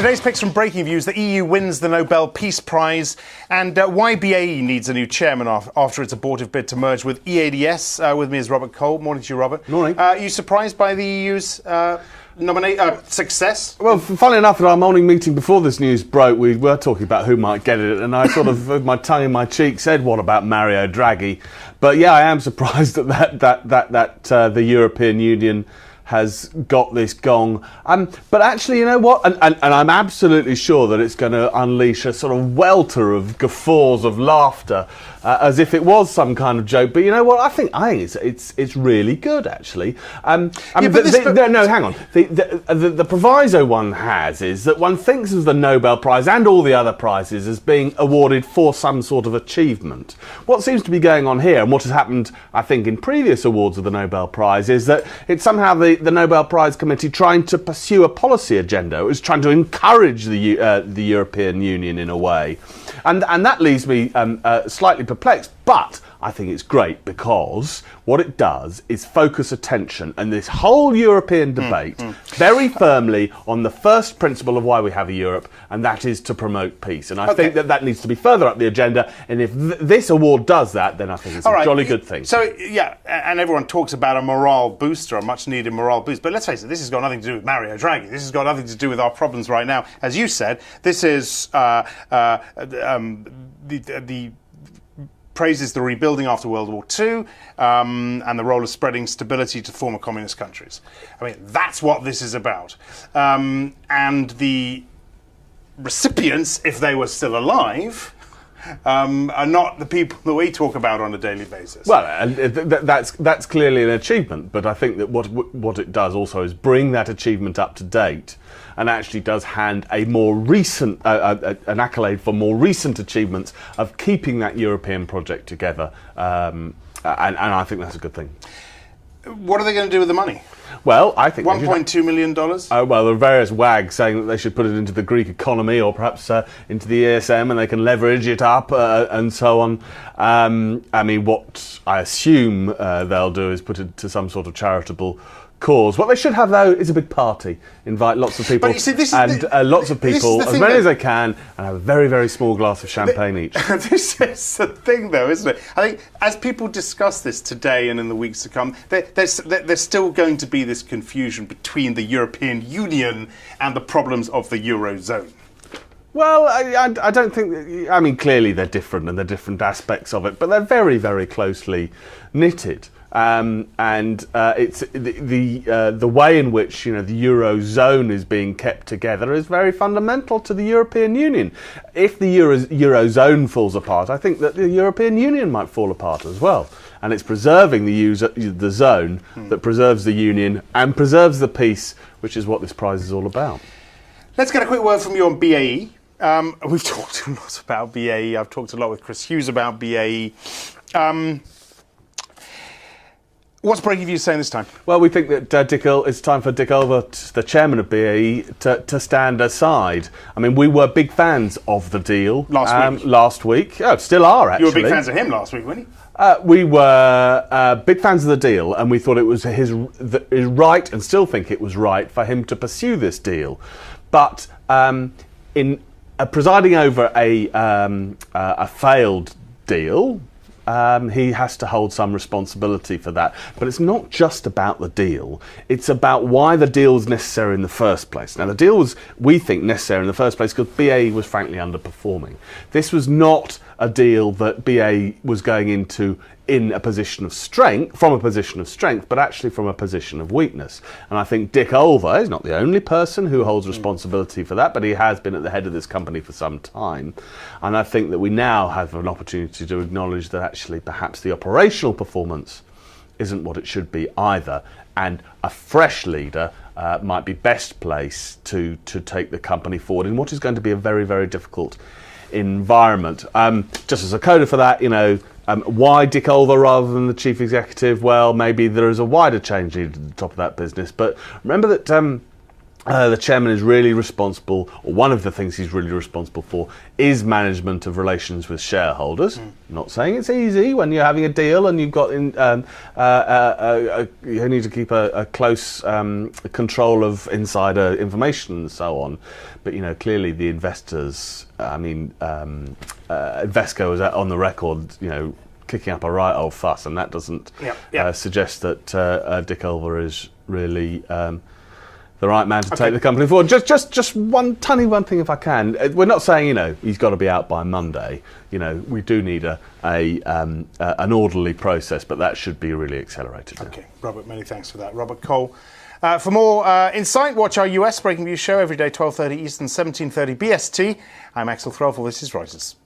Today's picks from Breakingviews: the EU wins the Nobel Peace Prize, and why BAE needs a new chairman after its abortive bid to merge with EADS. With me is Robert Cole. Morning to you, Robert. Morning. Are you surprised by the EU's success? Well, funnily enough, at our morning meeting before this news broke, we were talking about who might get it, and I sort of, with my tongue in my cheek, said, "What about Mario Draghi?" But yeah, I am surprised that the European Union has got this gong. But actually, you know what? And I'm absolutely sure that it's going to unleash a sort of welter of guffaws of laughter, as if it was some kind of joke. But you know what? I think it's really good, actually. No, hang on. The proviso one has is that one thinks of the Nobel Prize and all the other prizes as being awarded for some sort of achievement. What seems to be going on here, and what has happened, I think, in previous awards of the Nobel Prize, is that it's somehow the Nobel Prize Committee trying to pursue a policy agenda. It was trying to encourage the European Union in a way. And that leaves me slightly perplexed, but I think it's great because what it does is focus attention and this whole European debate very firmly on the first principle of why we have a Europe, and that is to promote peace. And I think that needs to be further up the agenda, and if this award does that, then I think it's a jolly good thing. So, yeah, and everyone talks about a morale booster, a much-needed morale boost, but let's face it, this has got nothing to do with Mario Draghi. This has got nothing to do with our problems right now. As you said, this is the praises the rebuilding after World War II and the role of spreading stability to former communist countries. I mean, that's what this is about. And the recipients, if they were still alive, are not the people that we talk about on a daily basis. Well, and that's clearly an achievement, but I think that what it does also is bring that achievement up to date, and actually does hand a more recent an accolade for more recent achievements of keeping that European project together, and I think that's a good thing. What are they going to do with the money? Well, I think $1.2 million. Well, there are various wags saying that they should put it into the Greek economy, or perhaps into the ESM, and they can leverage it up and so on. I mean, what I assume they'll do is put it to some sort of charitable cause. What they should have, though, is a big party. Invite lots of people, lots of people, as many as they can, and have a very, very small glass of champagne each. This is the thing, though, isn't it? I think as people discuss this today and in the weeks to come, there's still going to be this confusion between the European Union and the problems of the Eurozone. Well, I don't think... I mean, clearly they're different, and they're different aspects of it, but they're very, very closely knitted. It's the way in which the Eurozone is being kept together is very fundamental to the European Union. If the Eurozone falls apart, I think that the European Union might fall apart as well. And it's preserving the zone that preserves the Union and preserves the peace, which is what this prize is all about. Let's get a quick word from you on BAE. We've talked a lot about BAE. I've talked a lot with Chris Hughes about BAE. What's Breakingviews saying this time? Well, we think that it's time for Dick Olver, the chairman of BAE, to stand aside. I mean, we were big fans of the deal last week. Oh, still are, actually. You were big fans of him last week, weren't you? We were big fans of the deal, and we thought it was his right, and still think it was right, for him to pursue this deal. But in presiding over a failed deal, he has to hold some responsibility for that. But it's not just about the deal. It's about why the deal was necessary in the first place. Now, the deal was, we think, necessary in the first place because BAE was frankly underperforming. This was not a deal that BAE was going into in a position of strength, but actually from a position of weakness. And I think Dick Olver is not the only person who holds responsibility for that, but he has been at the head of this company for some time. And I think that we now have an opportunity to acknowledge that actually perhaps the operational performance isn't what it should be either. And a fresh leader might be best placed to take the company forward in what is going to be a very, very difficult environment. Just as a coda for that, why Dick Olver rather than the chief executive? Well, maybe there is a wider change needed at the top of that business. But remember that The chairman is really responsible, or one of the things he's really responsible for, is management of relations with shareholders. Not saying it's easy when you're having a deal and you've got you need to keep a close control of insider information and so on. But clearly the investors. Invesco is on the record, kicking up a right old fuss, and that doesn't suggest that Dick Ulver is really the right man to take the company forward. Just one thing, if I can. We're not saying he's got to be out by Monday. We do need an orderly process, but that should be really accelerated. Okay, Robert, many thanks for that. Robert Cole. For more insight, watch our US Breaking Views show every day, 12:30 Eastern, 17:30 BST. I'm Axel Threlfall. This is Reuters.